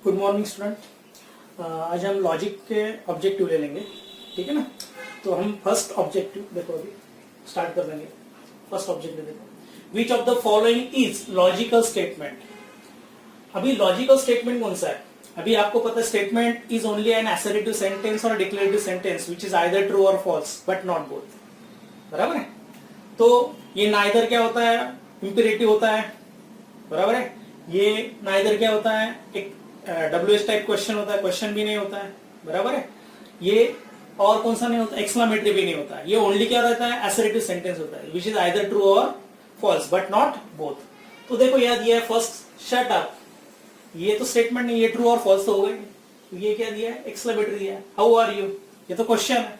Good morning student. आज हम logic के ऑब्जेक्टिव ले लेंगे, ठीक है ना। तो हम फर्स्ट ऑब्जेक्टिव देखो, अभी स्टार्ट कर लेंगे। फर्स्ट ऑब्जेक्टिव देखो, which of the following is logical statement. अभी लॉजिकल स्टेटमेंट कौन सा है? अभी आपको पता है statement is only an assertive sentence और declarative sentence which is either true or false but not both, बराबर है। तो ये नाइदर क्या होता है? इंपेरेटिव होता है, बराबर है। ये नाइदर क्या होता है? एक WH टाइप क्वेश्चन होता है, क्वेश्चन भी नहीं होता है, बराबर है। ये और कौन सा नहीं होता? एक्सक्लामेटरी भी नहीं होता है। ये ओनली क्या रहता है? असर्टिव सेंटेंस होता है विच is either true or false but not both. तो देखो याद दिया है फर्स्ट शट अप, ये तो स्टेटमेंट नहीं, ये ट्रू और फॉल्स तो हो गए। तो ये क्या दिया है? एक्सक्लामेटरी दिया है, हाउ आर यू, ये तो क्वेश्चन है।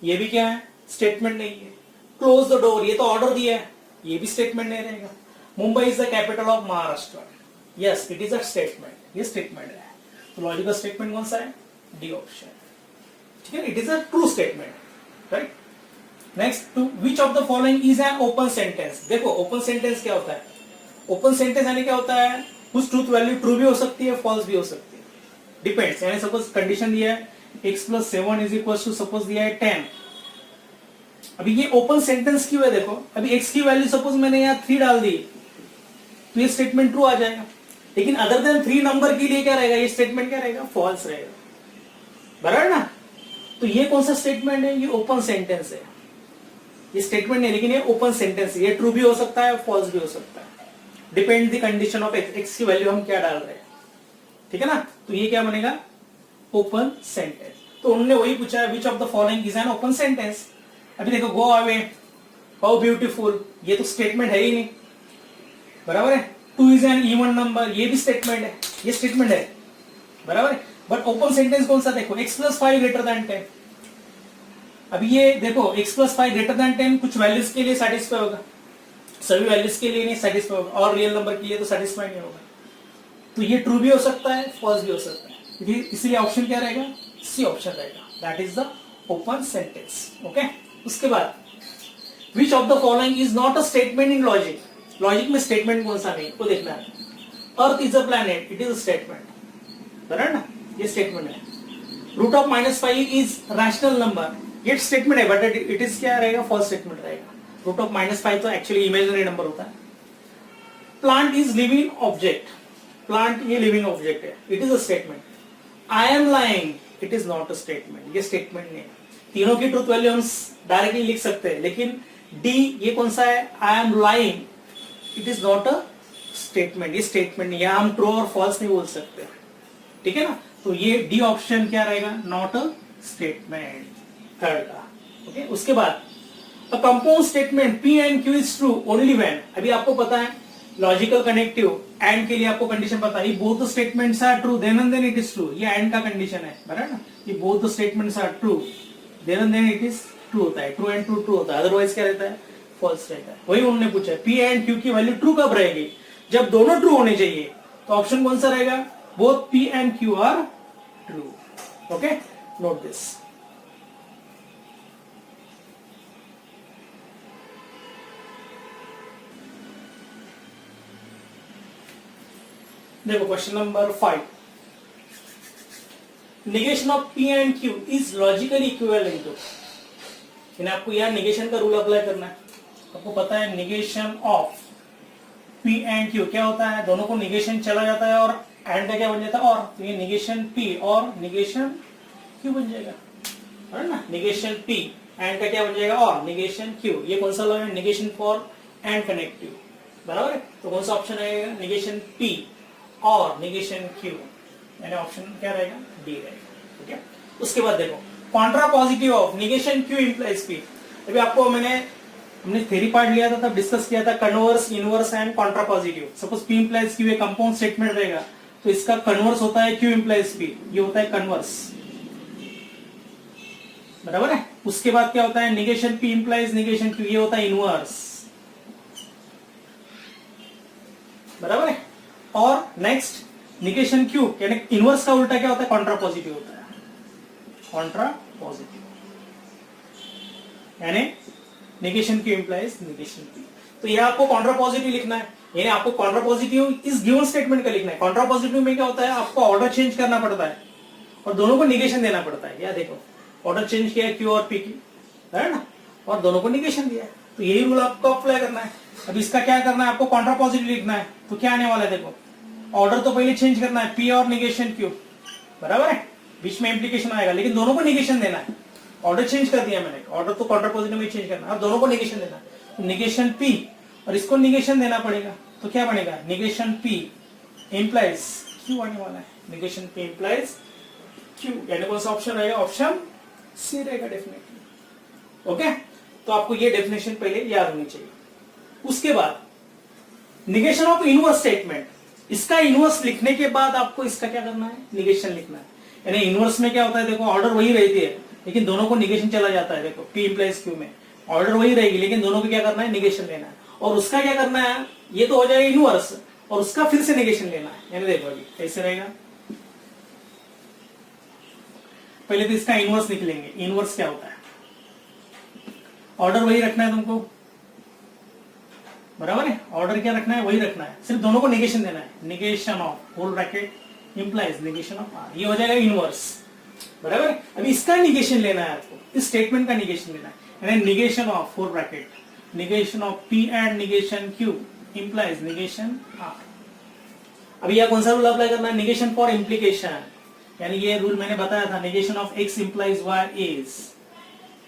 ये भी क्या है? स्टेटमेंट नहीं है। क्लोज ड डोर, ये तो ऑर्डर दिया है, ये भी स्टेटमेंट नहीं रहेगा। Mumbai is the capital of Maharashtra, yes it is a statement, ये स्टेटमेंट है। तो लॉजिकल स्टेटमेंट कौन सा है? डी ऑप्शन, ठीक है। It is a true statement, right. Next, to which of the following is an open sentence. देखो ओपन सेंटेंस क्या होता है? ओपन सेंटेंस यानी क्या होता है? उस ट्रूथ वैल्यू ट्रू भी हो सकती है, फॉल्स भी हो सकती है, डिपेंड्स। यानी सपोज कंडीशन दिया है x + 7 is equal to suppose दिया है 10। अभी ये ओपन सेंटेंस क्यों है? देखो अभी x की वैल्यू सपोज मैंने यहाँ 3 डाल दी तो ये स्टेटमेंट ट्रू आ जाएगा, लेकिन अदर देन 3 नंबर के लिए क्या रहेगा? ये स्टेटमेंट क्या रहेगा? फॉल्स रहेगा, बराबर ना। तो ये कौन सा स्टेटमेंट है? ये ओपन सेंटेंस है। ये स्टेटमेंट नहीं, लेकिन ये ओपन सेंटेंस है। ये ट्रू भी हो सकता है, फॉल्स भी हो सकता है, depend the condition of x की वैल्यू हम क्या डाल रहे हैं, ठीक है ना। तो ये क्या बनेगा? Open sentence. तो उन्होंने वही पूछा है विच of the following is an open sentence. अभी देखो गो अवे, हाउ ब्यूटीफुल, ये तो स्टेटमेंट है ही नहीं, बराबर है। 2 इज एन इवन नंबर, ये भी स्टेटमेंट है, ये स्टेटमेंट है, बराबर है। बट ओपन सेंटेंस कौन सा? देखो x + 5 > 10। अभी ये देखो x + 5 > 10 कुछ वैल्यूज के लिए सेटिस्फाई होगा, सभी वैल्यूज के लिए नहीं सेटिस्फाई होगा, और रियल नंबर के लिए तो सेटिस्फाई नहीं होगा। तो ये ट्रू भी हो सकता है, फॉल्स भी हो सकता है, इसलिए ऑप्शन क्या रहेगा? सी ऑप्शन रहेगा, that is the open sentence, okay. उसके बाद which of the following is not a statement in logic. Logic में स्टेटमेंट कौन सा नहीं, वो देखना है। Earth is a planet, it is a statement, बराबर ना, ये स्टेटमेंट है। Root of -5 is rational number, ये स्टेटमेंट है, बट इट इज क्या रहेगा? फॉल्स स्टेटमेंट रहेगा। रूट ऑफ -5 तो एक्चुअली इमेजिनरी नंबर होता है। Plant is living object, plant ये लिविंग ऑब्जेक्ट है, it is a statement. I am lying, it is not a statement, ये स्टेटमेंट नहीं है। तीनों की ट्रूथ वैल्यू हम डायरेक्टली लिख सकते हैं, लेकिन डी ये कौन सा है? I am lying, it is not a statement, ये स्टेटमेंट नहीं है, हम ट्रू और फॉल्स नहीं बोल सकते, ठीक है ना। तो ये डी ऑप्शन क्या रहेगा? नॉट अ स्टेटमेंट, थर्ड का, ओके। उसके बाद a compound statement P and Q is true only when. अभी आपको पता है लॉजिकल कनेक्टिव एंड के लिए आपको कंडीशन पता है, both the statements are true then and then it is true, ये एंड का कंडीशन है, बराबर ना। ये both the statements are true then and then it is true होता है, ट्रू एंड ट्रू ट्रू होता है, अदरवाइज क्या रहता है? फॉल्स रहता है। वही उन्होंने पूछा है P and Q की वैल्यू ट्रू कब रहेगी? जब दोनों ट्रू होने चाहिए। तो ऑप्शन कौन सा रहेगा? Both P and Q are true, okay, note this. देखो question number 5, negation of P and Q is logically equivalent to. यानी आपको यार निगेशन का रूल अप्लाई करना है। आपको पता है negation of P and Q क्या होता है? दोनों को निगेशन चला जाता है और एंड का क्या बन जाता है? और। तो ये निगेशन P और निगेशन Q बन जाएगा, है ना। निगेशन P एंड का क्या बन जाएगा? और निगेशन Q। ये कौन सा लॉ है? निगेशन फॉर एंड कनेक्टिव, बराबर है। तो कौन सा ऑप्शन आएगा? निगेशन P और निगेशन Q, यानी ऑप्शन क्या रहेगा? डी रहेगा, ठीक है। उसके बाद देखो Contra positive of negation Q implies P। अभी आपको हमने थ्योरी पार्ट लिया था तब डिस्कस किया था converse, inverse and Contra positive. Suppose P implies Q एक कंपाउंड स्टेटमेंट रहेगा, तो इसका कन्वर्स होता है Q इंप्लाइज P, ये होता है कन्वर्स, बराबर है। उसके बाद क्या होता है? Negation P implies negation Q, ये होता है इनवर्स, बराबर है। और नेक्स्ट निगेशन Q यानी इनवर्स का उल्टा क्या होता है? कॉन्ट्रा पॉजिटिव होता है, कॉन्ट्रा पॉजिटिव, यानी negation Q implies negation P। तो यह आपको कॉन्ट्रा पॉजिटिव लिखना है। यानी आपको कॉन्ट्रापॉजिटिव इस गिवन स्टेटमेंट का लिखना है। कॉन्ट्रापॉजिटिव में क्या होता है, आपको ऑर्डर चेंज करना पड़ता है और दोनों को निगेशन देना पड़ता है। या देखो ऑर्डर चेंज किया क्यू और पी की, है ना, और दोनों को निगेशन दिया है, तो यही रूल आपको अप्लाई करना है। अब इसका क्या करना है, आपको कॉन्ट्रापॉजिटिव लिखना है। तो क्या आने वाला है, देखो ऑर्डर तो पहले चेंज करना है, पी और निगेशन क्यू, बराबर है, बीच में इंप्लीकेशन आएगा, लेकिन दोनों को निगेशन देना है। ऑर्डर चेंज कर दिया मैंने, ऑर्डर तो कॉन्ट्रापॉजिटिव में चेंज करना है, अब दोनों को निगेशन देना है। निगेशन पी और इसको निगेशन देना पड़ेगा, तो क्या बनेगा, निगेशन पी इंप्लाइज क्यू आने वाला है। निगेशन पी इंप्लाइज क्यू, यानी कौन सा ऑप्शन रहेगा, ऑप्शन सी रहेगा डेफिनेटली। ओके, तो आपको ये डेफिनेशन पहले याद होनी चाहिए। उसके बाद निगेशन ऑफ इनवर्स स्टेटमेंट, इसका इनवर्स लिखने के बाद आपको इसका क्या करना है, निगेशन लिखना है। यानी इनवर्स में क्या होता है, देखो ऑर्डर वही रहती है लेकिन दोनों को निगेशन चला जाता है। देखो पी इंप्लाइज क्यू में ऑर्डर वही रहेगी लेकिन दोनों को क्या करना है, निगेशन लेना है। और उसका क्या करना है, ये तो हो जाएगा इनवर्स, और उसका फिर से निगेशन लेना है। यानी देखो अभी कैसे रहेगा, पहले तो इसका इनवर्स लिख लेंगे। इनवर्स क्या होता है, ऑर्डर वही रखना है तुमको, बराबर है, ऑर्डर क्या रखना है, वही रखना है, सिर्फ दोनों को निगेशन देना है। Negation of whole bracket implies negation of R, ये हो जाएगा इनवर्स, बराबर है। अभी इसका निगेशन लेना है आपको, इस स्टेटमेंट का निगेशन लेना है। यानी negation of four bracket negation of P and negation Q implies negation R. अभी यह कौन सा रूल अप्लाई करना है, निगेशन फॉर इंप्लीकेशन, यानी ये रूल मैंने बताया था, negation of x implies y is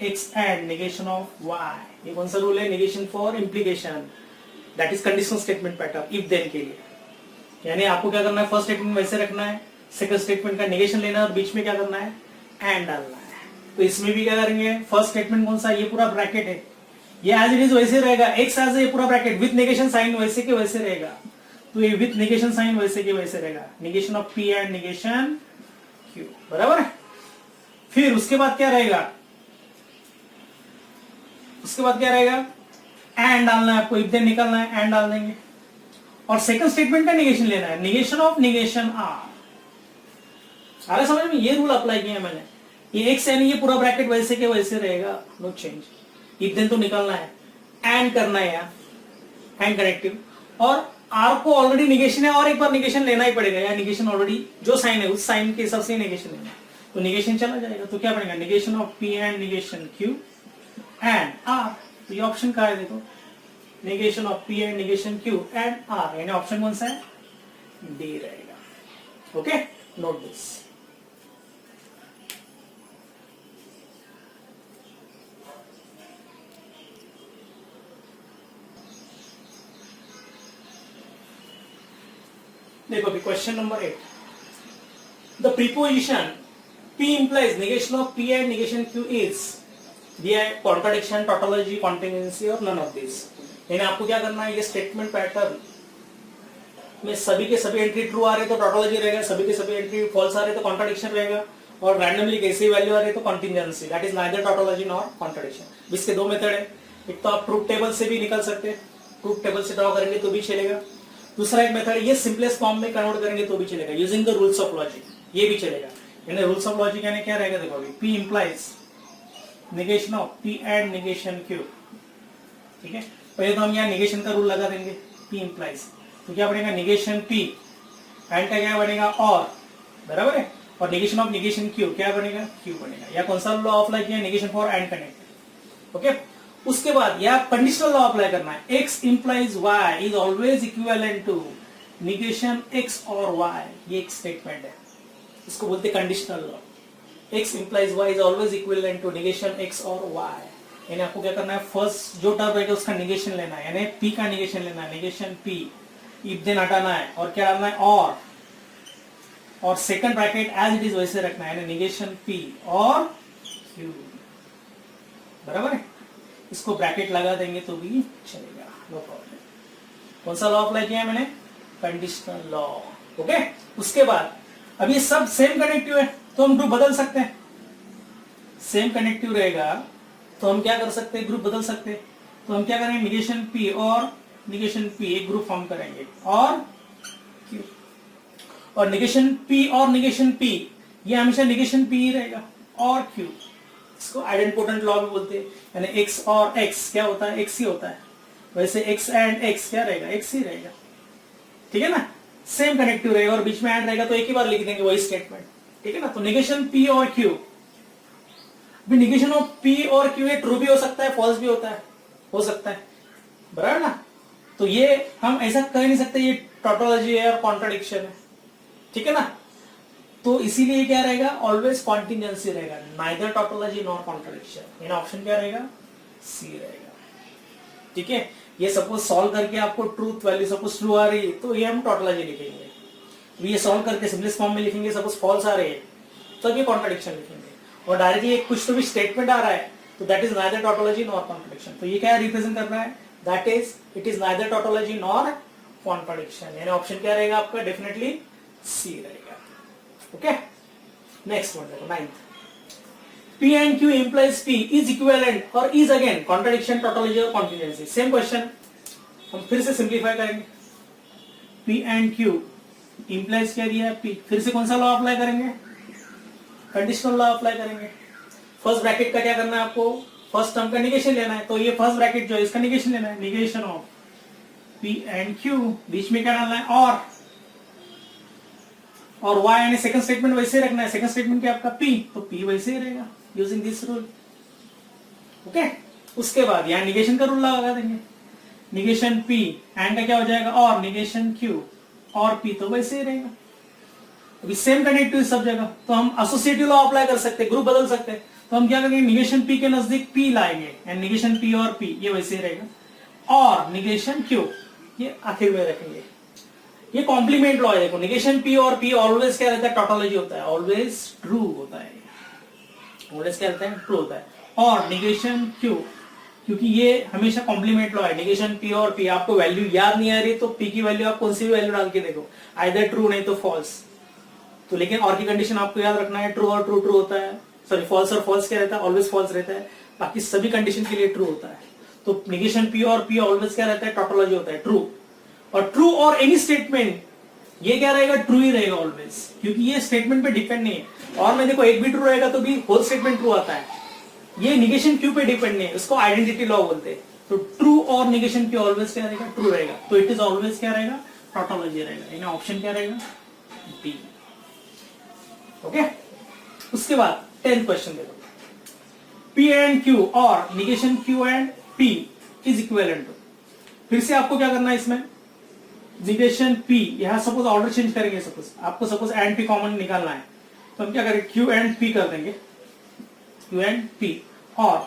x and negation of y. ये कौन सा रूल है, negation for implication, that is conditional statement pattern if then के लिए। यानी आपको क्या करना है, फर्स्ट स्टेटमेंट वैसे रखना है, सेकंड स्टेटमेंट का निगेशन लेना है और बीच में क्या करना है, एंड डालना है। तो इसमें भी क्या करेंगे, फर्स्ट स्टेटमेंट कौन सा, ये पूरा ब्रैकेट है, ये एज इट इज वैसे रहेगा, एक्स एज ये पूरा ब्रैकेट विथ निगेशन साइन वैसे के वैसे रहेगा, तो ये विथ निगेशन साइन वैसे के वैसे रहेगा, negation of P and negation Q, बराबर है। फिर उसके बाद क्या रहेगा, उसके बाद क्या रहेगा, एंड डालना है आपको, इफ देन निकलना है, एंड डाल देंगे और सेकंड स्टेटमेंट का निगेशन लेना है, निगेशन ऑफ निगेशन आर। आ समझ में, ये रूल अप्लाई किया मैंने। ये एक्स यानी ये पूरा ब्रैकेट वैसे के वैसे रहेगा, नो चेंज। इफ देन तो निकालना है, एंड करना है यार, एंड कनेक्टिव, और आर को ऑलरेडी निगेशन है और एक बार निगेशन लेना ही पड़ेगा, या निगेशन ऑलरेडी जो साइन है उस साइन के हिसाब से निगेशन लेना है, तो निगेशन चला जाएगा। तो क्या बनेगा, negation of P and negation Q and R. तो ये ऑप्शन का है, देखो negation of P and negation Q and R, यानी ऑप्शन कौन सा है, डी रहेगा। Okay, note this. देखो अभी question number 8, the preposition P implies negation of P and negation Q is दिया है कॉन्ट्राडिक्शन, टोटोलॉजी, कॉन्टिन्यूएंसी और नन ऑफ दिस। यानी आपको क्या करना है, ये स्टेटमेंट पैटर्न में सभी के सभी एंट्री ट्रू आ रहे तो टोटोलॉजी रहेगा, सभी के सभी एंट्री फॉल्स आ रहे तो कॉन्ट्राडिक्शन रहेगा, और रैंडमली कैसी वैल्यू आ रही तो contingency, that is neither tautology nor contradiction. इसके दो मेथड है, एक तो आप ट्रूथ टेबल से भी निकल सकते हैं, ट्रूथ टेबल से ड्रॉ करेंगे तो भी चलेगा। दूसरा एक मेथड ये सिंपलेस्ट फॉर्म में कन्वर्ट करेंगे तो भी चलेगा, using the rules of logic, ये भी चलेगा। यानी रूल्स ऑफ लॉजिक यानी क्या रहेगा, देखो अभी P implies negation of P and negation Q, ठीक है। पहले तो हम यहाँ निगेशन का रूल लगा देंगे, P implies, तो क्या बनेगा, निगेशन P एंड का क्या बनेगा, और, बराबर है, और निगेशन ऑफ निगेशन Q क्या बनेगा, Q बनेगा। या कौन सा लॉ अप्लाई किया, negation for and connect. Okay, उसके बाद या कंडीशनल लॉ अप्लाई करना है, x implies y is always equivalent to negation x और y, ये एक स्टेटमेंट है, इसको बोलते हैं conditional law. x implies y is always equivalent to negation x और y। यानी आपको क्या करना है, फर्स्ट जो टर्म रहेगा उसका निगेशन लेना है, यानी p का निगेशन लेना है, निगेशन p, इफ देन हटाना है और क्या डालना है, और second bracket as it is वैसे रखना है, यानी निगेशन p और q, बराबर है। इसको ब्रैकेट लगा देंगे तो भी चलेगा, नो प्रॉब्लम। कौन सा लॉ अप्लाई किया है मैंने, कंडीशनल लॉ। ओके, उसके बाद अब ये सब सेम कनेक्टिव है तो हम ग्रुप बदल सकते हैं, सेम कनेक्टिव रहेगा तो हम क्या कर सकते हैं, ग्रुप बदल सकते हैं। तो हम क्या करेंगे, निगेशन P और निगेशन P एक ग्रुप फॉर्म करेंगे, और Q, और निगेशन P और निगेशन P ये हमेशा निगेशन P ही रहेगा, और Q। इसको आइडेंटिपोटेंट लॉ भी बोलते हैं, यानी x और x क्या होता है, x ही होता है, वैसे x एंड x क्या रहेगा, x ही रहेगा। ठीक है ना, सेम कनेक्टिव रहेगा और बीच में ऐड रहेगा तो एक ही बार लिख देंगे वही स्टेटमेंट, ठीक है ना। तो निगेशन पी और क्यू, निगेशन ऑफ पी और क्यू ये ट्रू भी हो सकता है, फॉल्स भी हो सकता है, बराबर ना। तो ये हम ऐसा कह नहीं सकते ये टोटोलॉजी है और कॉन्ट्राडिक्शन है, ठीक है ना। तो इसीलिए क्या रहेगा, ऑलवेज कॉन्टिजेंसी रहेगा, नाइदर टोटोलॉजी नॉर कॉन्ट्राडिक्शन। इन ऑप्शन क्या रहेगा, सी रहेगा, ठीक है। ये सपोज सॉल्व करके आपको ट्रूथ वैल्यू सपोज ट्रू आ रही है तो ये हम टोटोलॉजी लिखेंगे। ये सॉल्व करके सिंपलेस्ट फॉर्म में लिखेंगे, सपोज फॉल्स आ रही है तो ये कॉन्ट्राडिक्शन लिखेंगे। और डायरेक्टली कुछ तो भी स्टेटमेंट आ रहा है तो that is neither tautology nor contradiction. तो ये क्या रिप्रेजेंट कर रहा है, that is it is neither tautology nor contradiction. यानी ऑप्शन क्या रहेगा आपका, डेफिनेटली सी रहेगा। ओके, नेक्स्ट वन देखो 9th, P and Q implies P is equivalent और is again contradiction, tautology और contingency। सेम क्वेश्चन हम फिर से सिंप्लीफाई करेंगे। P and Q implies क्या दिया है, P, फिर से कौन सा लॉ अप्लाई करेंगे, कंडीशनल लॉ अप्लाई करेंगे। फर्स्ट ब्रैकेट का क्या करना है आपको, फर्स्ट टर्म का निगेशन लेना है, तो ये फर्स्ट ब्रैकेट जो है इसका निगेशन लेना है, negation of P and Q, बीच में क्या डालना है और y यानी सेकंड स्टेटमेंट वैसे रखना है, सेकंड स्टेटमेंट क्या आपका P, तो P वैसे ही रहेगा यूजिंग दिस रूल। ओके, उसके बाद यहां निगेशन का रूल लगा देंगे, निगेशन P एंड का क्या हो जाएगा और निगेशन Q और P तो वैसे ही रहेगा। अभी सेम कनेक्टिव सब जगह, तो हम एसोसिएटिव लॉ अप्लाई कर सकते हैं, ग्रुप बदल सकते हैं। तो हम क्या करेंगे, निगेशन P के नजदीक P लाएंगे एंड निगेशन P और P ये वैसे ही रहेगा और निगेशन Q ये आखिर में रखेंगे। ये कॉम्प्लीमेंट लॉ है, देखो निगेशन P और P ऑलवेज क्या रहता है, टोटोलॉजी होता है, ऑलवेज ट्रू होता है, ऑलवेज क्या रहता है, ट्रू होता है। और निगेशन Q, क्योंकि ये हमेशा कॉम्प्लीमेंट लॉ है, निगेशन P और P, आपको वैल्यू याद नहीं आ रही तो P की वैल्यू आप कौन सी भी वैल्यू डाल के देखो, आइदर ट्रू नहीं तो फॉल्स। तो लेकिन और की कंडीशन आपको याद रखना है, ट्रू और ट्रू ट्रू होता है, सॉरी फॉल्स और फॉल्स क्या रहता है, ऑलवेज फॉल्स रहता है, बाकी सभी कंडीशन के लिए ट्रू होता है। तो निगेशन P और P ऑलवेज क्या रहता है, टोटोलॉजी होता है, ट्रू। और ट्रू और एनी स्टेटमेंट ये क्या रहेगा, ट्रू ही रहेगा ऑलवेज, क्योंकि ये स्टेटमेंट पे डिपेंड नहीं है। और मैं देखो एक भी ट्रू रहेगा तो भी होल स्टेटमेंट ट्रू आता है, ये निगेशन क्यू पे डिपेंड नहीं है, इसको आइडेंटिटी लॉ बोलते हैं। तो ट्रू और निगेशन क्यू ऑलवेज क्या रहेगा, ट्रू रहेगा, तो इट इज ऑलवेज क्या रहेगा, टोटोलॉजी रहेगा। यानी ऑप्शन क्या रहेगा, डी। ओके, उसके बाद 10th क्वेश्चन देखो, P एंड Q और negation Q and P is equivalent. फिर से आपको क्या करना है, इसमें निगेशन P, यहां सपोज ऑर्डर चेंज करेंगे, सपोज आपको सपोज एंड P कॉमन निकालना है तो हम क्या करेंगे, Q एंड P कर देंगे, Q एंड P और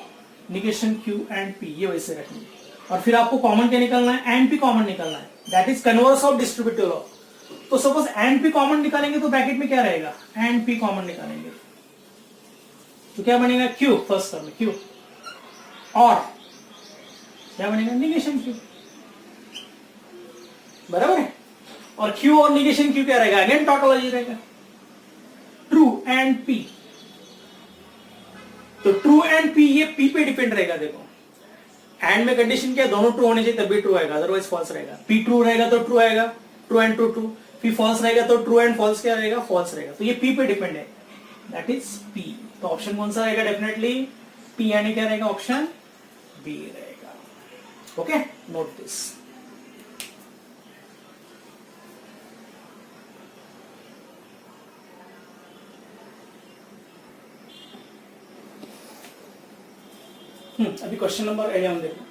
निगेशन Q एंड P ये वैसे रखेंगे। और फिर आपको कॉमन क्या निकालना है, एंड P कॉमन निकालना है, that is converse of distributive law. तो सपोज एंड P कॉमन निकालेंगे तो ब्रैकेट में क्या रहेगा, एंड P कॉमन निकालेंगे तो क्या बनेगा, Q फर्स्ट टर्म में Q और क्या बनेगा, निगेशन Q, बराबर है। और Q और निगेशन Q क्या रहेगा, अगेन टोटोलॉजी रहेगा, ट्रू एंड P। तो ट्रू एंड P ये P पे डिपेंड रहेगा। देखो एंड में कंडीशन क्या, दोनों ट्रू होने चाहिए तभी ट्रू आएगा, अदरवाइज फॉल्स रहेगा। P ट्रू रहेगा तो ट्रू आएगा, true and true true. P false रहेगा तो ट्रू एंड फॉल्स क्या रहेगा, फॉल्स रहेगा। तो ये P पे डिपेंड है, दैट इज P। तो ऑप्शन कौन सा रहेगा, डेफिनेटली P, यानी क्या रहेगा, ऑप्शन बी रहेगा। Okay, note this. अभी क्वेश्चन नंबर 11 देखो,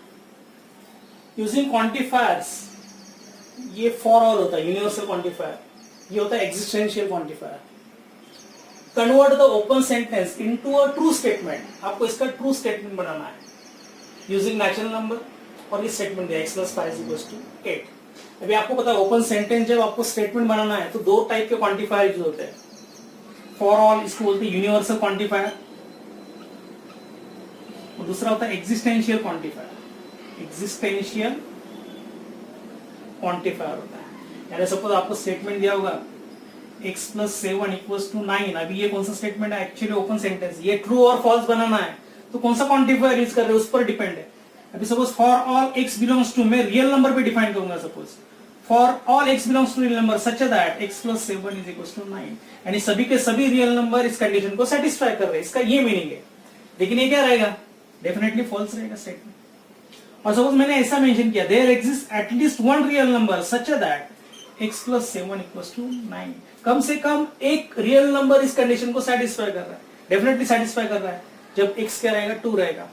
यूजिंग क्वांटिफायर्स, ये फॉर ऑल होता है, यूनिवर्सल क्वांटिफायर, ये होता है existential quantifier. Convert the open sentence into a true statement, आपको इसका ट्रू स्टेटमेंट बनाना है यूजिंग नेचुरल नंबर और ये स्टेटमेंट दिया x + 5 = 8। अभी आपको पता है ओपन सेंटेंस जब आपको स्टेटमेंट बनाना है तो दो टाइप के क्वांटिफायर यूज होते हैं। फॉर ऑल इसको बोलते हैं यूनिवर्सल क्वांटिफायर, और दूसरा होता है एग्जिस्टेंशियल क्वांटिफायर। एग्जिस्टेंशियल क्वांटिफायर होता है, यानी सपोज आपको स्टेटमेंट दिया होगा x + 7 = 9। अभी ये कौन सा स्टेटमेंट है, एक्चुअली ओपन सेंटेंस, ये ट्रू और फॉल्स बनाना है तो कौन सा क्वांटिफायर यूज कर रहे हो उस पर डिपेंड है। अभी suppose for all x belongs to, मैं रियल नंबर पे डिफाइन करूंगा, suppose for all x belongs to real number such that x + 7 = 9, यानी सभी के सभी रियल नंबर इस कंडीशन को सेटिस्फाई कर रहे हैं, इसका ये मीनिंग है। लेकिन ये क्या रहेगा, डेफिनेटली फॉल्स रहेगा स्टेटमेंट। और सपोज मैंने ऐसा मेंशन किया, there exist at least one real number such that x plus 7 equals to 9। कम से कम एक रियल नंबर इस कंडीशन को सेटिस्फाई कर रहा है, डेफिनेटली सेटिस्फाई कर रहा है। जब x क्या रहेगा, 2 रहेगा,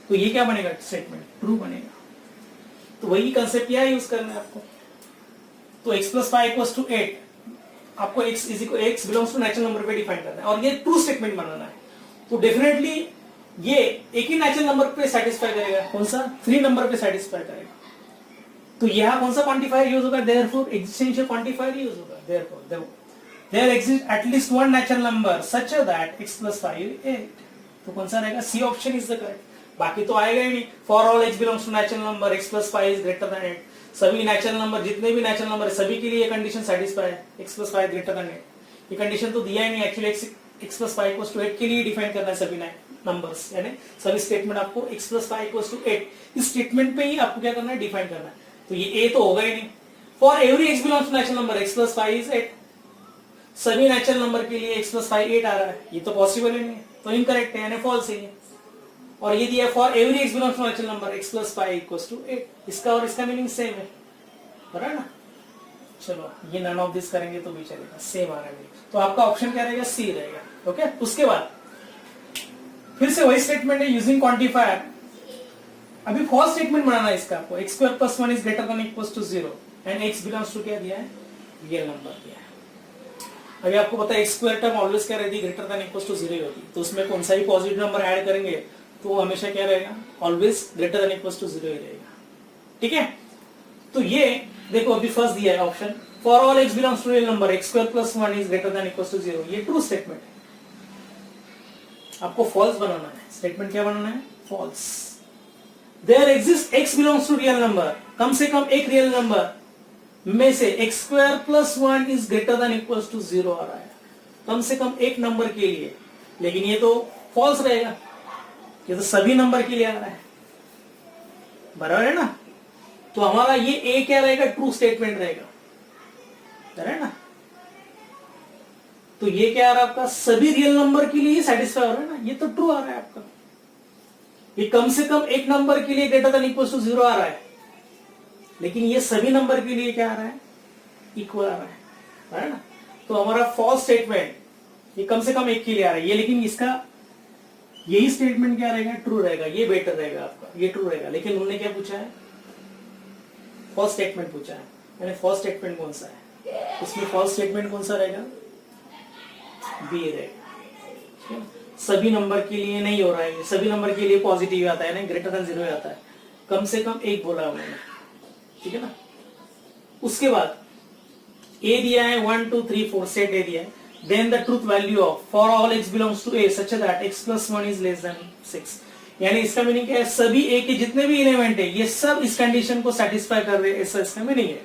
तो ये क्या बनेगा, स्टेटमेंट ट्रू बनेगा। तो वही कंसेप्ट यहाँ यूज करना है आपको। तो x प्लस 5 इक्वल्स टू 8, आपको x belongs to natural number पे डिफाइन करना है और ये ट्रू स्टेटमेंट बनाना है। तो डेफिनेटली ये एक ही नेचुरल नंबर पे सेटिस्फाई करेगा, कौन सा, 3 नंबर पे सेटिस्फाई करेगा। तो यहां कौन सा क्वांटिफायर यूज होगा, देयरफॉर एक्जिस्टेंशियल क्वांटिफायर यूज होगा। Therefore there exist at least one natural number such that x plus 5 8। तो कौन सा रहेगा, C option is the correct. बाकी तो आएगा ही नहीं। For all x belongs to natural number x plus 5 is greater than 8, सभी नेचुरल नंबर, जितने भी नेचुरल नंबर है सभी के लिए ये कंडीशन सेटिस्फाई है, x प्लस 5 ग्रेटर देन 8। ये कंडीशन तो दिया ही नहीं, actually x plus 5 equals to 8 के लिए डिफाइन करना है सभी नंबर्स, यानी सभी स्टेटमेंट आपको x प्लस 5 इक्वल्स टू 8 इस स्टेटमेंट पे ही आपको क्या करना है, डिफाइन करना है। तो ये a तो होगा ही नहीं। For every x belongs to natural number x plus 5 is 8, सभी नेचुरल नंबर के लिए x प्लस 5 8 आ रहा है, ये तो पॉसिबल ही नहीं है, तो इनकरेक्ट है, यानी फॉल्स है। और ये दिया for every x belongs to natural number x plus 5 equals to 8, इसका और इसका मीनिंग सेम है, बराबर ना। चलो ये नन ऑफ दिस करेंगे तो भी चलेगा, सेम आ रहा है। तो आपका ऑप्शन क्या रहेगा, सी रहेगा। ओके, उसके बाद फिर से वही स्टेटमेंट है यूजिंग क्वांटिफायर। अभी फॉल्स स्टेटमेंट बनाना है इसका आपको, x square plus 1 is greater than equals to 0 and x belongs to क्या दिया है, रियल नंबर दिया है। अभी आपको पता है x स्क्वायर टर्म ऑलवेज क्या रहती है, ग्रेटर देन इक्वल्स टू 0 होती है। तो उसमें कौन सा ही पॉजिटिव नंबर ऐड करेंगे तो हमेशा क्या रहेगा, always greater than equals to 0 ही रहेगा। ठीक है, तो ये देखो अभी फर्स्ट दिया है option, for all x belongs to real number x square plus 1 is greater than equals to 0, ये ट्रू स्टेटमेंट है। आपको फॉल्स बनाना है, स्टेटमेंट क्या बनाना है, false. There exist x belongs to real number, कम से कम एक रियल नंबर में से x square plus 1 is greater than equals to 0 आ रहा है, कम से कम एक नंबर के लिए। लेकिन ये तो फॉल्स रहेगा, ये तो सभी नंबर के लिए आ रहा है, बराबर है ना। तो हमारा ये a क्या रहेगा, ट्रू स्टेटमेंट रहेगा, है ना। तो ये क्या आ रहा है आपका, सभी रियल नंबर के लिए सेटिस्फाई हो रहा है ना, ये तो ट्रू आ रहा है आपका। ये कम से कम एक नंबर के लिए ग्रेटर देन इक्वल्स टू 0 आ रहा है, लेकिन ये सभी नंबर के लिए क्या आ रहा है, इक्वल आ रहा है ना। तो हमारा फॉल्स स्टेटमेंट ये कम से कम एक के लिए आ रहा है ये, लेकिन इसका यही स्टेटमेंट क्या रहेगा, ट्रू रहेगा, ये बेटर रहेगा आपका, ये ट्रू रहेगा। लेकिन उन्होंने क्या पूछा है, फॉल्स स्टेटमेंट पूछा है, यानी फॉल्स स्टेटमेंट कौन सा है, इसमें फॉल्स स्टेटमेंट कौन सा रहेगा, बी रहेगा। सभी नंबर के लिए नहीं हो रहा है, सभी नंबर के लिए पॉजिटिव आता है, ग्रेटर देन 0 आता है, कम से कम एक बोला उन्होंने, ठीक है ना। उसके बाद ए दिया है 1 2 3 4 सेट ए दिया है, then the truth value of for all x belongs to a such that x plus 1 is less than 6, यानी इसका मीनिंग क्या है, सभी a के जितने भी एलिमेंट है ये सब इस कंडीशन को सेटिस्फाई कर रहे हैं, ऐसा इसका मीनिंग है।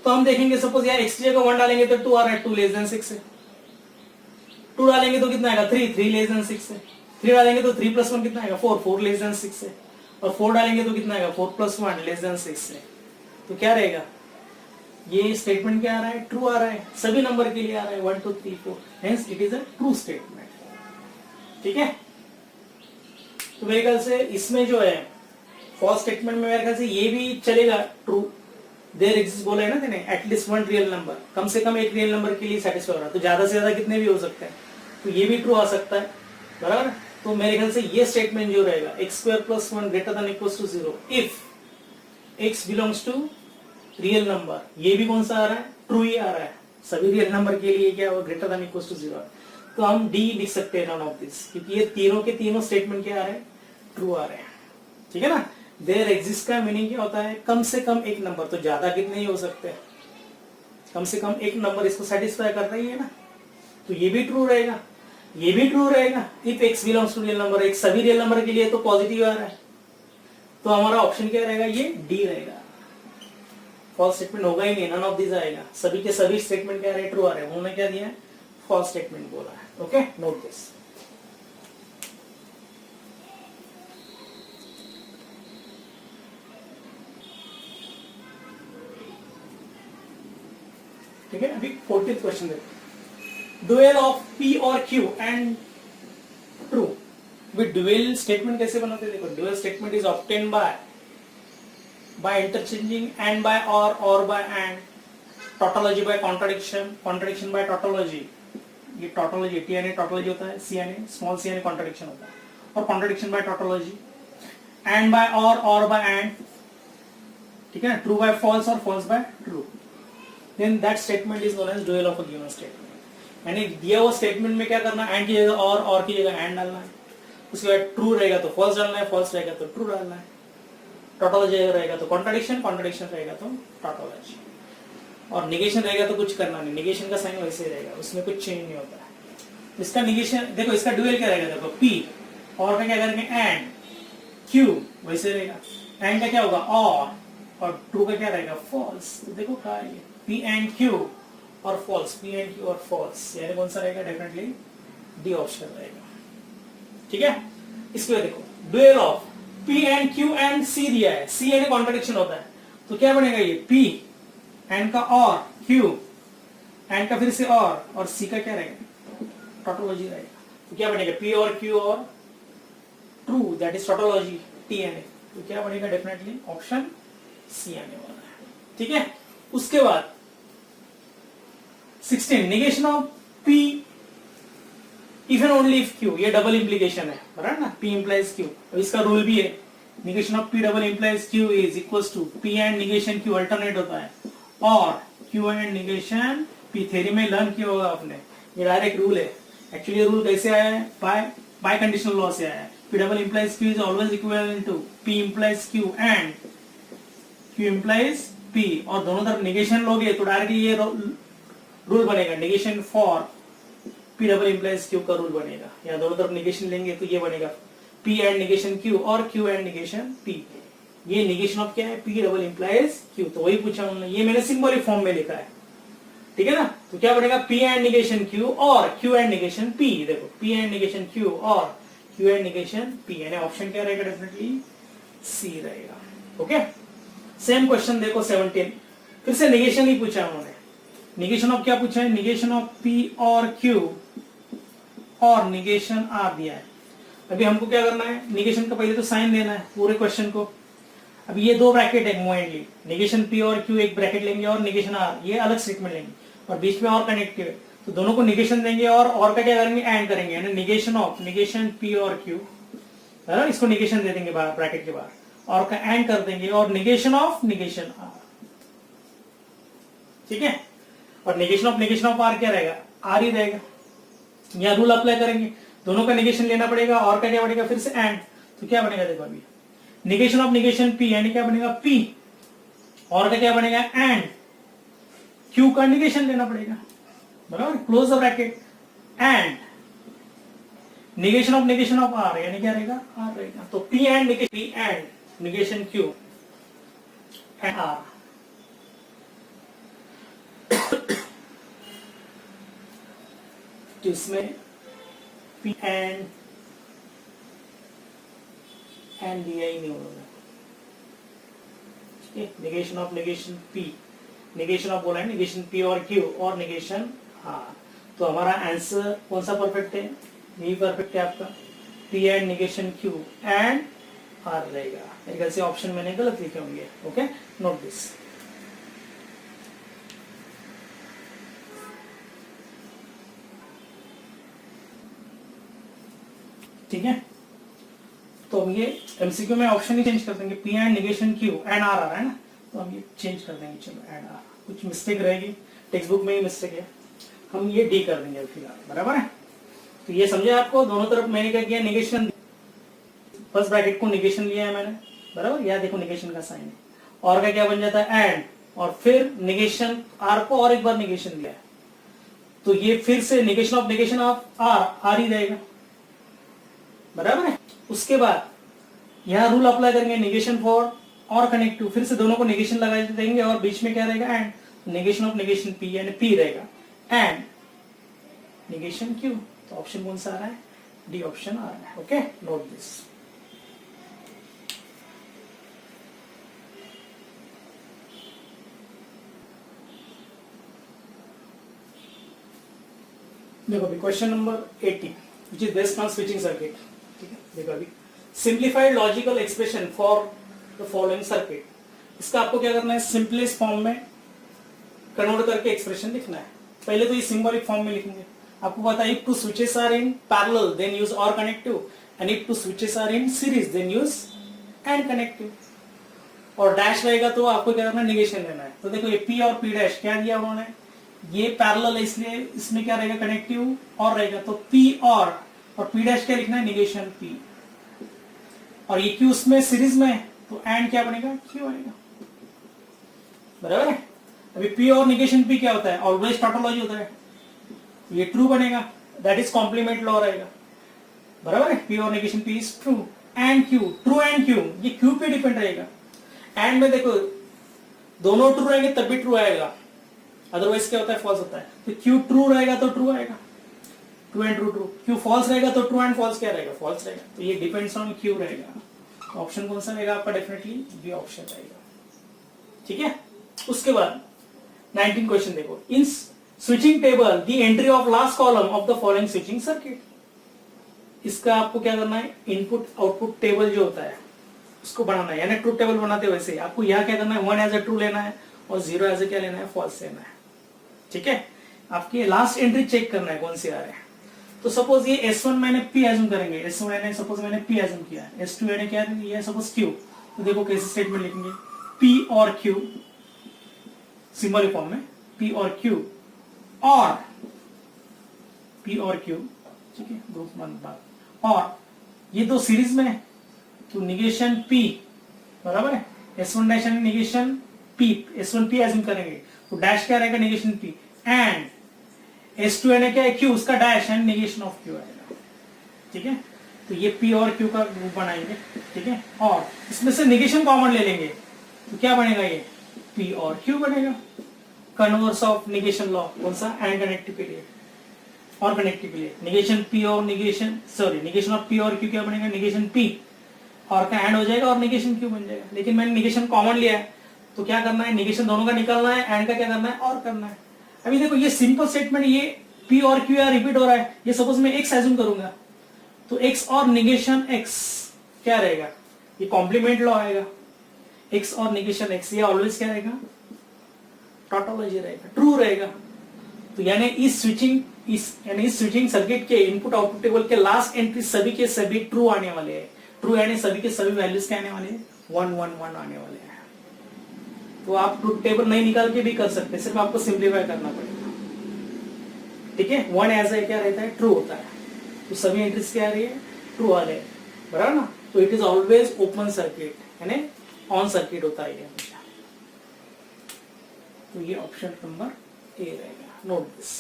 तो हम देखेंगे सपोज यहाँ x की जगह 1 डालेंगे तो 2 आ रहा है, 2 लेस देन 6 है। 2 डालेंगे तो कितना आएगा, 3 3 लेस देन 6 है। 3 डालेंगे तो 3 प्लस 1 कितना आएगा, 4 4 लेस देन 6 है। और 4 डालेंगे तो कितना आएगा, 4 प्लस 1 लेस देन 6 है। तो क्या रहेगा, ये स्टेटमेंट क्या आ रहा है, ट्रू आ रहा है, सभी नंबर के लिए आ रहा है 1 2 3 4, hence it is a true statement. ठीक है, तो मेरे ख्याल से इसमें जो है फॉल्स स्टेटमेंट में मेरे ख्याल से ये भी चलेगा, ट्रू देयर एग्जिस्ट बोला है ना तेने, एटलीस्ट वन रियल नंबर, कम से कम एक रियल नंबर के लिए सेटिस्फाई हो रहा है, तो ज्यादा से ज्यादा कितने भी हो सकते हैं, तो ये भी ट्रू आ सकता है, बराबर। तो मेरे ख्याल से ये स्टेटमेंट जो रहेगा x square plus 1 greater than equals to 0 if x belongs to real number, ये भी कौन सा आ रहा है, ट्रू ही आ रहा है, सभी रियल नंबर के लिए क्या होगा, ग्रेटर देन इक्वल्स टू 0। तो हम डी लिख सकते हैं, नन ऑफ दिस, क्योंकि ये तीनों के तीनों स्टेटमेंट क्या आ रहे हैं, ट्रू आ रहे हैं, ठीक है ना। देयर एग्जिस्ट का मीनिंग क्या होता है, कम से कम एक नंबर, तो ज्यादा कितने ही हो सकते हैं, कम से कम एक नंबर इसको सेटिस्फाई कर रही है ना, तो ये भी ट्रू रहेगा, ये भी ट्रू रहेगा। If x belongs to real number, एक सभी रियल नंबर के लिए तो पॉजिटिव आ रहा है, तो हमारा ऑप्शन क्या रहेगा, ये डी रहेगा। फॉल्स स्टेटमेंट होगा ही नहीं, नन ऑफ दिस आएगा, सभी के सभी स्टेटमेंट क्या आ रहे हैं, ट्रू आ रहे हैं। उन्होंने क्या दिया है, फॉल्स स्टेटमेंट बोला है। Okay, note this. ठीक है, अभी 14th क्वेश्चन देखो, डुएल ऑफ P और Q and true. Dual statement कैसे बनाते हैं, देखो, dual statement is obtain by interchanging and by और by and, tautology by contradiction, contradiction by tautology, ये टोटोलॉजी टी यानी टोटोलॉजी होता है, सी यानी स्मॉल सी यानी कॉन्ट्रडिक्शन होता है, और contradiction by tautology, and by और बाय एंड, ठीक है ना, ट्रू बाय फॉल्स और false by true, then that statement is known as dual of a given statement. यानी दिया हुआ स्टेटमेंट में क्या करना, एंड की जगह और की जगह एंड डालना है, उसके बाद ट्रू रहेगा तो फॉल्स डालना है, फॉल्स रहेगा तो ट्रू डालना है, टोटोलॉजी रहेगा तो कॉन्ट्रडिक्शन, कॉन्ट्रडिक्शन रहेगा तो टोटोलॉजी, और निगेशन रहेगा तो कुछ करना नहीं, निगेशन का साइन वैसे ही रहेगा, उसमें कुछ चेंज नहीं होता है। इसका निगेशन देखो, इसका डुअल क्या रहेगा, देखो पी और का क्या करेंगे एंड, क्यू वैसे रहेगा, एंड का क्या होगा और ट्रू का क्या रहेगा फॉल्स। तो देखो क्या है ये, पी एंड क्यू और फॉल्स, पी एंड क्यू और फॉल्स, यानी कौन सा रहेगा, डेफिनेटली डी ऑप्शन रहेगा, ठीक है। इसके बाद देखो dual of P and Q and C दिया है, सी यानी कॉन्ट्रडिक्शन होता है, तो क्या बनेगा ये पी एंड का और, क्यू एंड का फिर से और सी का क्या रहेगा टोटोलॉजी रहेगा, तो क्या बनेगा पी और क्यू और true, that is tautology T N A, तो क्या बनेगा डेफिनेटली ऑप्शन सी आने वाला है, ठीक है। उसके बाद 16 negation of P if and only if Q, ये डबल इंप्लीकेशन है बराबर ना, पी इंप्लाइज क्यू, अब इसका रूल भी है, negation of P double implies Q is equals to P and negation Q alternate होता है, और Q and negation P, theory में लर्न किया होगा आपने, ये डायरेक्ट रूल है। एक्चुअली रूल कैसे आया है, बाय कंडीशनल लॉ से आया है, P double implies Q is always equivalent to P implies Q and Q implies P, और दोनों तरफ निगेशन लोगे तो डायरेक्ट ये रूल बनेगा, negation for P double implies Q का रूल बनेगा, या दोनों तरफ निगेशन लेंगे तो ये बनेगा पी एंड निगेशन क्यू और क्यू एंड निगेशन पी, ये निगेशन ऑफ क्या है, पी डबल इंप्लाइज क्यू, तो वही पूछा उन्होंने, ये मैंने सिंबॉलिक फॉर्म में लिखा है, ठीक है ना। तो क्या बनेगा पी एंड निगेशन क्यू और क्यू एंड निगेशन पी, देखो पी एंड निगेशन क्यू और क्यू एंड निगेशन पी, यानी ऑप्शन क्या रहेगा, डेफिनेटली सी रहेगा, ओके। सेम क्वेश्चन देखो 17, फिर से निगेशन ही पूछा उन्होंने, निगेशन ऑफ क्या पूछा है, निगेशन ऑफ पी और क्यू और निगेशन आर दिया है। अभी हमको क्या करना है, निगेशन का पहले तो साइन देना है पूरे क्वेश्चन को। अब ये दो ब्रैकेट है मोमेंटली, निगेशन पी और क्यू एक ब्रैकेट लेंगे और निगेशन आर ये अलग स्टेटमेंट लेंगे, और बीच में और कनेक्टिव है, तो दोनों को निगेशन देंगे और का क्या करेंगे, एंड करेंगे, यानी निगेशन ऑफ निगेशन पी और क्यू, है ना, इसको निगेशन दे देंगे बाहर ब्रैकेट के बाहर, और का एंड कर देंगे, और निगेशन ऑफ निगेशन आर, ठीक है। और निगेशन ऑफ आर क्या रहेगा, आर ही रहेगा, या रूल अप्लाई करेंगे, दोनों का निगेशन लेना पड़ेगा, और का क्या बनेगा फिर से एंड, तो क्या बनेगा देखो अभी निगेशन ऑफ निगेशन पी, यानी क्या बनेगा पी, और का क्या बनेगा एंड, क्यू का निगेशन लेना पड़ेगा बराबर, close the bracket, and negation of R, यानी क्या रहेगा आर रहेगा, तो P and negation Q and R, तो इसमें पी एंड दिया ही नहीं होगा, ठीक है। Negation of negation P, negation of बोला है निगेशन पी और क्यू और निगेशन आर, तो हमारा आंसर कौन सा परफेक्ट है, यही परफेक्ट है आपका, P and negation Q and R रहेगा। मेरे ख्याल से ऑप्शन मैंने गलत लिखे होंगे, ओके, नोट दिस। ठीक है, तो हम ये एमसीक्यू में ऑप्शन ही चेंज कर देंगे, P and negation Q and R आ रहा है ना, तो हम ये चेंज कर देंगे, चलो एंड आर, कुछ मिस्टेक रहेगी, टेक्स्ट बुक में ही मिस्टेक है, हम ये डी कर देंगे फिलहाल, बराबर है। तो ये समझे आपको, दोनों तरफ मैंने क्या किया, निगेशन, फर्स्ट ब्रैकेट को निगेशन लिया है मैंने, बराबर, या देखो निगेशन का साइन है, और का क्या बन जाता है एंड, और फिर निगेशन आर को और एक बार निगेशन लिया है, तो ये फिर से निगेशन ऑफ आर ही रहेगा, बराबर है। उसके बाद यहां रूल अप्लाई करेंगे, निगेशन फॉर और कनेक्टिव, फिर से दोनों को निगेशन लगा देंगे, और बीच में क्या रहेगा and, negation of negation P, यानी पी रहेगा एंड निगेशन क्यू, तो ऑप्शन कौन सा आ रहा है, डी ऑप्शन आ रहा है, ओके, नोट दिस। देखो अभी question number 18 which is based on switching circuit, ठीक है। देखो अभी simplified logical expression for the following circuit, इसका आपको क्या करना है, सिंपलेस्ट फॉर्म में कन्वर्ट करके एक्सप्रेशन लिखना है। पहले तो ये सिंबॉलिक फॉर्म में लिखेंगे। आपको पता है, if two switches are in parallel then use or connective, and if two switches are in series then use and connective. और डैश रहेगा तो आपको क्या करना है, निगेशन लेना है। तो देखो ये पी और पी डैश क्या दिया उन्होंने, ये पैरेलल है इसलिए इसमें क्या रहेगा, कनेक्टिव और रहेगा, तो पी और पी डैश क्या लिखना है, निगेशन पी। और ये क्यू उसमें सीरीज में है तो एंड क्या बनेगा, क्यू बनेगा। बराबर है। अभी पी और निगेशन पी क्या होता है, ऑलवेज टोटोलॉजी होता है, ये ट्रू बनेगा, दैट इज कॉम्प्लीमेंट लॉ रहेगा। बराबर है। पी और negation P is true and Q, true and Q, ये क्यू पे डिपेंड रहेगा। एंड में देखो दोनों ट्रू रहेंगे तब भी ट्रू आएगा, अदरवाइज क्या होता है, फॉल्स होता है। तो क्यू ट्रू रहेगा तो ट्रू आएगा, true and true true. Q false रहेगा तो ट्रू एंड फॉल्स क्या रहेगा, फॉल्स रहेगा। तो ये डिपेंड्स ऑन क्यू रहेगा। तो ऑप्शन कौन सा रहेगा आपका, डेफिनेटली बी ऑप्शन रहेगा। ठीक है। उसके बाद 19 क्वेश्चन देखो, in switching table the entry of last column of the following switching circuit. इसका आपको क्या करना है, इनपुट आउटपुट टेबल जो होता है उसको बनाना है, यानी ट्रूथ टेबल बनाते हैं वैसे आपको यहाँ क्या करना है, 1 एज ए ट्रू लेना है और 0 एज ए क्या लेना है, फॉल्स लेना है। ठीक है। आपकी लास्ट एंट्री चेक करना है कौन सी आ रहे हैं। तो सपोज ये S1 मैंने P एज्यूम करेंगे, S1 यानी सपोज मैंने P एज्यूम किया है, S2 यानी क्या है सपोज Q। तो देखो कैसे स्टेटमेंट लिखेंगे, P और Q सिंबल फॉर्म में, P और Q और P और Q, ठीक है, ग्रुप वन बात, और ये दो सीरीज में है तो निगेशन P बराबर है, S1 डैश यानी negation P, S1 P assume करेंगे तो डैश क्या रहेगा, निगेशन P, एंड S2 यानी क्या है, Q, उसका dash and negation of Q आएगा। ठीक है। तो ये P और Q का ग्रुप बनाएंगे। ठीक है। और इसमें से निगेशन कॉमन ले लेंगे तो क्या बनेगा, ये P और Q बनेगा। कन्वर्स ऑफ निगेशन लॉ कौन सा, एंड कनेक्टिव के लिए और कनेक्टिव के लिए, निगेशन P और निगेशन ऑफ P और Q क्या बनेगा, निगेशन P और का एंड हो जाएगा और निगेशन Q बन जाएगा। लेकिन मैंने निगेशन कॉमन लिया है तो क्या करना है, निगेशन दोनों का निकालना है, एंड का क्या करना है, और करना है। अभी देखो ये सिंपल स्टेटमेंट, ये P और Q यार रिपीट हो रहा है, ये सपोज मैं X एज्यूम करूंगा तो X और निगेशन X क्या रहेगा, ये कॉम्प्लीमेंट लॉ आएगा। X और निगेशन X ये ऑलवेज क्या रहेगा, टोटोलॉजी रहेगा, ट्रू रहेगा। तो यानी इस स्विचिंग सर्किट के इनपुट आउटपुट टेबल के लास्ट एंट्री सभी के सभी ट्रू आने वाले हैं। ट्रू यानी सभी के सभी वैल्यूज क्या आने वाले हैं, 1 1 1 आने वाले हैं। तो आप ट्रूथ टेबल नहीं निकाल के भी कर सकते हैं, सिर्फ आपको सिंप्लीफाई करना पड़ेगा। ठीक है। 1 एज ए क्या रहता है, ट्रू होता है, तो सभी एंट्रीज क्या आ रही है, ट्रू आ रहे हैं, बराबर ना। तो it is always open circuit, यानी ऑन सर्किट होता है हमेशा। तो ये ऑप्शन नंबर ए रहेगा, नोट दिस।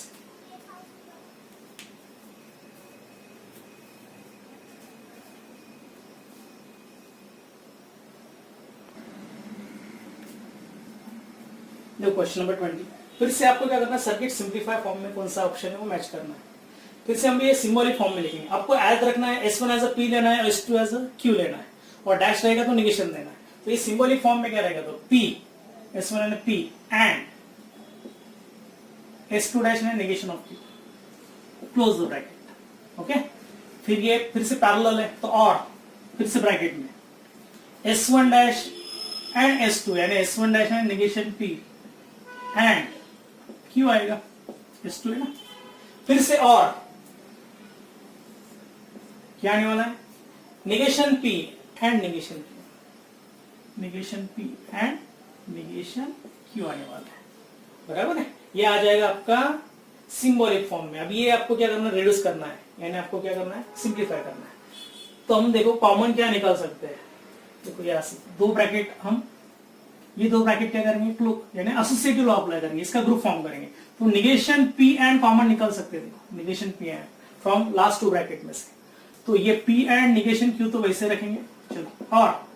देखो क्वेश्चन नंबर 20, फिर से आपको क्या करना है, सर्किट सिंप्लीफाई फॉर्म में कौन सा ऑप्शन है वो मैच करना है। फिर से हम ये सिंबॉलिक फॉर्म में लिखेंगे। आपको ऐड रखना है, S1 एज अ P लेना है और S2 एज अ Q लेना है, और डैश रहेगा तो निगेशन देना है। तो ये सिंबॉलिक फॉर्म में क्या रहेगा, तो P S1 and P and S2 dash है negation of Q, close the bracket. Okay. फिर ये फिर से पैरेलल है तो और फिर से ब्रैकेट में S1 डैश एंड S2 यानी S1 dash and negation P and Q आएगा, S2 है ना। फिर से और क्या आने वाला है, negation P and negation Q, negation P and negation Q आने वाला है, बराबर है। ये आ जाएगा आपका सिंबॉलिक फॉर्म में। अब ये आपको क्या करना है, रिड्यूस करना है, यानी आपको क्या करना है, सिंप्लीफाई करना है। तो हम देखो कॉमन क्या निकाल सकते हैं, देखो यहाँ से दो ब्रैकेट, हम ये दो ब्रैकेट क्या करेंगे, क्लोज यानी एसोसिएटिव लॉ अप्लाई करेंगे, इसका ग्रुप फॉर्म करेंगे। तो निगेशन P एंड कॉमन निकल सकते हैं, देखो negation P and from last to bracket में से। तो ये P एंड निगेशन Q तो वैसे रखेंगे, चलो। और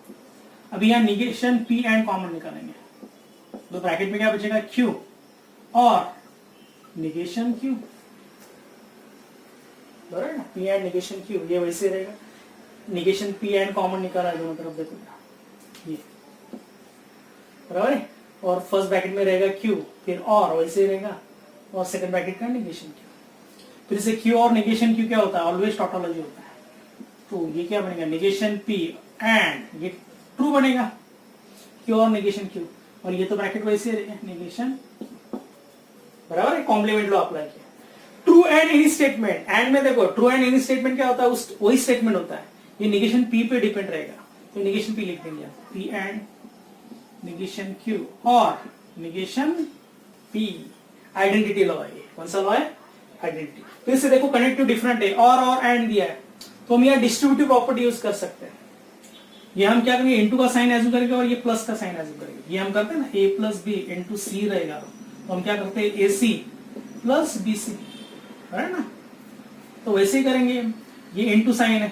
अभी यहाँ निगेशन P एंड कॉमन निकालेंगे, तो ब्रैकेट में क्या बचेगा, Q और निगेशन Q, बराबर ना। P एंड निगेशन Q ये वैसे रहेगा, निगेशन P एंड कॉमन निकाला है दोनों तरफ, देखो ये बराबर है। और फर्स्ट ब्रैकेट में रहेगा Q, फिर और वैसे रहेगा, और सेकंड ब्रैकेट का निगेशन Q। फिर से Q और निगेशन Q क्या होता है, ऑलवेज टोटोलॉजी होता है। तो ये क्या बनेगा, निगेशन P एंड ये ट्रू बनेगा, Q और निगेशन Q, और ये तो ब्रैकेट वैसे रहेगा, निगेशन बराबर है, कॉम्प्लीमेंट लॉ अप्लाई किया। True and any statement, and में देखो ट्रू एंड एनी स्टेटमेंट क्या होता है, उस वही स्टेटमेंट होता है, ये निगेशन पी पे डिपेंड रहेगा, तो निगेशन पी लिख देंगे पी एंड निगेशन क्यू और निगेशन पी, आइडेंटिटी लॉ है, कौन सा लॉ है, आइडेंटिटी। फिर से देखो कनेक्टिव डिफरेंट है और एंड दिया है, तो हम यहाँ डिस्ट्रीब्यूटिव प्रॉपर्टी यूज कर सकते हैं। ये हम क्या करेंगे, इनटू का साइन एज्यूम करेंगे और ये प्लस का साइन एज्यूम करेंगे, ये हम करते हैं ना, ए प्लस बी इंटू सी रहेगा, तो हम क्या करते हैं ए सी प्लस बी सी, है ना, तो वैसे ही करेंगे, ये इंटू साइन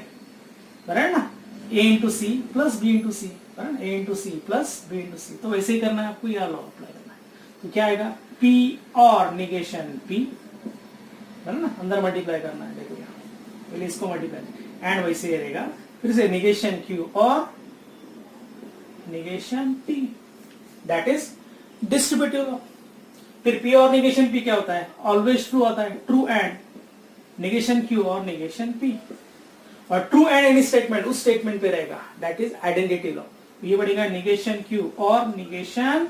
है ना, A into C plus B into C, A into C plus B into C, तो वैसे ही करना है आपको, यह लॉ अप्लाई करना है। तो क्या आएगा, पी और निगेशन पी, है ना, अंदर मल्टीप्लाई करना है, देखो यहाँ पहले इसको मल्टीप्लाई एंड वैसे ही रहेगा, फिर से निगेशन क्यू और negation P, that is distributive law. फिर पी और निगेशन पी क्या होता है, ऑलवेज ट्रू होता है, ट्रू एंड निगेशन क्यू और निगेशन पी, और ट्रू एंड एनी स्टेटमेंट उस स्टेटमेंट पे रहेगा, दैट इज आइडेंटिटी लॉ। ये बढ़ेगा निगेशन क्यू और निगेशन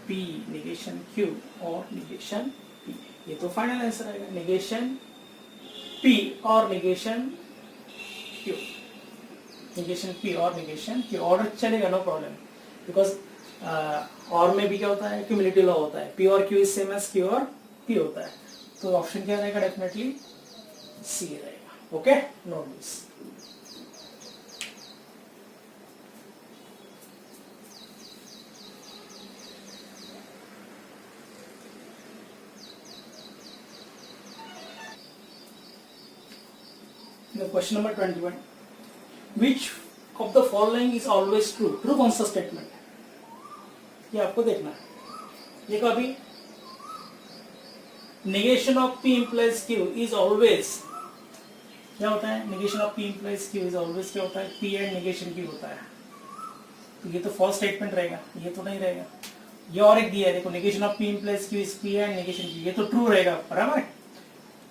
पी, निगेशन क्यू और निगेशन पी, ये तो फाइनल आंसर आएगा, निगेशन पी और निगेशन क्यू, निगेशन पी और निगेशन क्यू, और चलेगा नो प्रॉब्लम, बिकॉज और में भी क्या होता है, क्यूमुलेटिव लॉ होता है, पी और Q is same as Q और पी होता है, तो ऑप्शन क्या रहेगा, डेफिनेटली सी रहेगा। Okay, note this. Question number 21, which of the following is always true, true कौन सा स्टेटमेंट है, ये आपको देखना है। देखो अभी negation of p implies q is always, क्या होता है, negation of p implies q is always क्या होता है, p and negation q होता है, तो ये तो फॉल्स स्टेटमेंट रहेगा, ये तो नहीं रहेगा। ये और एक दिया है देखो, negation of p implies q is p and negation q, ये तो ट्रू रहेगा, बराबर है।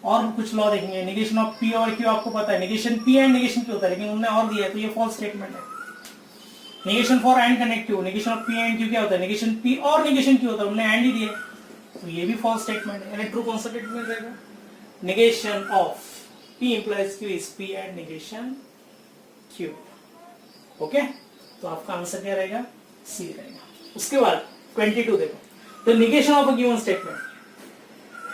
और कुछ लॉ देखेंगे, negation of p और q आपको पता है, negation p and negation q होता है, लेकिन उन्होंने और दिया है, तो ये फॉल्स स्टेटमेंट है। negation for and connective, negation of p and q क्या होता है, negation p और negation q होता है, उन्होंने and ही दिया, तो ये भी फॉल्स स्टेटमेंट है, यानी ट्रू कौन सा स्टेटमेंट रहेगा, negation of p implies q is p and negation q। Okay, तो आपका आंसर क्या रहेगा, सी रहेगा। उसके बाद 22 देखो, the negation of a given statement,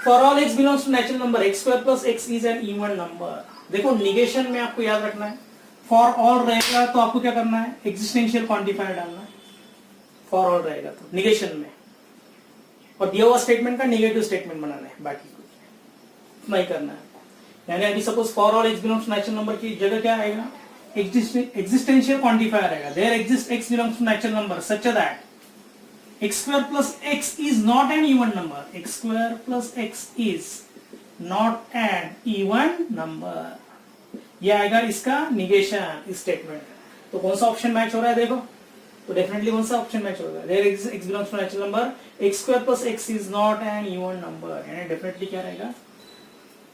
for all x belongs to natural number x square plus x is an even number। देखो negation में आपको याद रखना है, फॉर ऑल रहेगा तो आपको क्या करना है, एग्जिस्टेंशियल क्वांटिफायर डालना है, फॉर ऑल रहेगा तो निगेशन में, और दिया हुआ स्टेटमेंट का नेगेटिव स्टेटमेंट बनाना है, बाकी कुछ नहीं करना है। यानी अभी suppose for all X belongs to natural number की जगह क्या आएगा, एग्जिस्टेंशियल क्वांटिफायर आएगा, there exist X belongs to natural number such that x square plus x is not an even number, x square plus x is not an even number, ये आएगा इसका negation statement. तो कौन सा option match हो रहा है देखो, तो डेफिनेटली कौन सा ऑप्शन मैच होगा, there exist x belongs to natural number x square plus x is not an even number, यानी डेफिनेटली क्या रहेगा,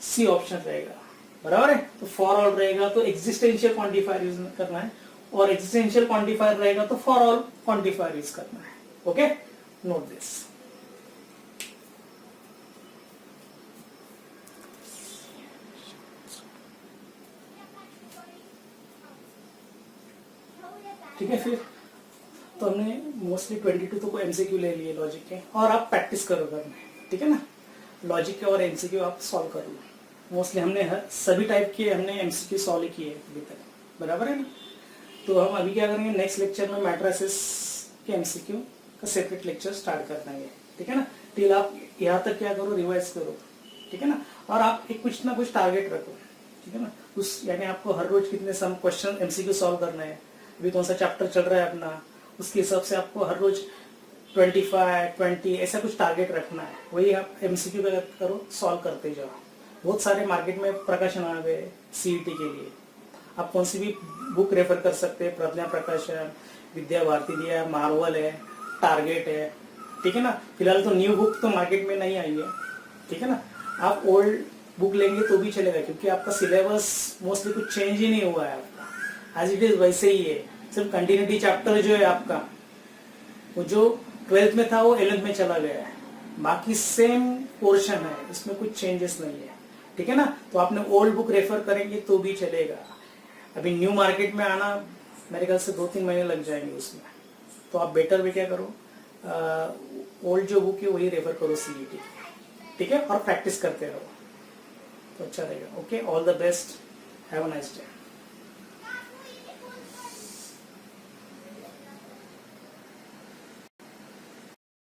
सी ऑप्शन रहेगा, बराबर है। तो फॉर ऑल रहेगा तो एग्जिस्टेंशियल क्वांटिफायर यूज करना है, और एग्जिस्टेंशियल क्वांटिफायर रहेगा तो फॉर ऑल क्वांटिफायर यूज करना है। Okay, note this. ठीक है, फिर तो हमने मोस्टली 22 तो को एमसीक्यू ले लिए लॉजिक के, और आप प्रैक्टिस करो घर में, ठीक है ना, लॉजिक के और एमसीक्यू आप सॉल्व कर लो। मोस्टली हमने सभी टाइप के हमने एमसीक्यू सॉल्व किए अभी तक, बराबर है ना। तो हम अभी क्या करेंगे, नेक्स्ट लेक्चर में मैट्रिसेस के एमसीक्यू का सेपरेट लेक्चर स्टार्ट कर देंगे, ठीक है ना। टिल आप यहाँ तक क्या करो, रिवाइज करो, ठीक है ना, और आप एक कुछ ना कुछ टारगेट रखो, ठीक है ना। उस यानी आपको हर रोज कितने सम क्वेश्चन एमसीक्यू सॉल्व करना है, अभी कौन सा चैप्टर चल रहा है अपना, उसके हिसाब से आपको हर रोज 25, 20 ऐसा कुछ टारगेट रखना है, वही आप एमसीक्यू पे करो, सॉल्व करते जाओ। बहुत सारे मार्केट में प्रकाशन आ गए सीईटी के लिए, आप कौन सी भी बुक रेफर कर सकते हैं, प्रज्ञा प्रकाशन, विद्या भारती दिया, मार्वल है, टारगेट है, ठीक है ना। फिलहाल तो न्यू बुक तो मार्केट में नहीं आई है, ठीक है ना। आप ओल्ड बुक लेंगे तो भी चलेगा, क्योंकि आपका सिलेबस मोस्टली कुछ चेंज ही नहीं हुआ है आपका, एज इट इज वैसे ही है। सिर्फ कंटिन्यूटी चैप्टर जो है आपका, वो जो 12th में था वो 11th में चला गया है, बाकी सेम पोर्शन है, इसमें कुछ चेंजेस नहीं है, ठीक है ना। तो आपने ओल्ड बुक रेफर करेंगे तो भी चलेगा। अभी न्यू मार्केट में आना मेरे ख्याल से 2-3 महीने लग जाएंगे उसमें, तो आप बेटर भी क्या करो, ओल्ड जो बुक है वही रेफर करो सीईटी, ठीक है, और प्रैक्टिस करते रहो तो अच्छा रहेगा। Okay, all the best, have a nice day.